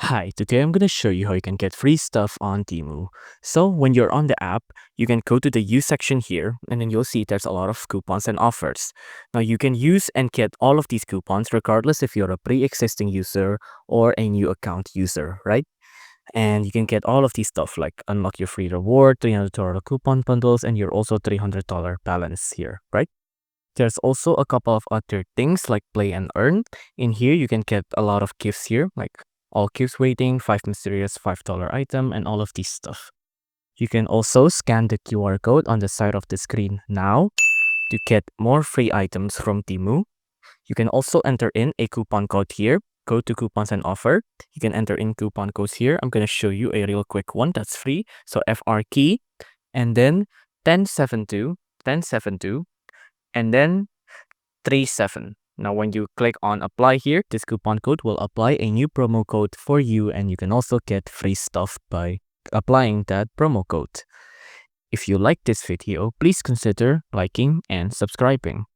Hi, today I'm going to show you how you can get free stuff on Temu. So when you're on the app, you can go to the use section here and then you'll see there's a lot of coupons and offers. Now you can use and get all of these coupons regardless if you're a pre-existing user or a new account user, right? And you can get all of these stuff like unlock your free reward, $300 coupon bundles, and your also $300 balance here, right? There's also a couple of other things like play and earn. In here, you can get a lot of gifts here, like all gifts waiting, 5 mysterious $5 item, and all of these stuff. You can also scan the QR code on the side of the screen now to get more free items from Temu. You can also enter in a coupon code here. Go to coupons and offer. You can enter in coupon codes here. I'm going to show you a real quick one that's free. So FR key and then 1072, 1072, and then 37. Now, when you click on apply here, this coupon code will apply a new promo code for you, and you can also get free stuff by applying that promo code. If you like this video, please consider liking and subscribing.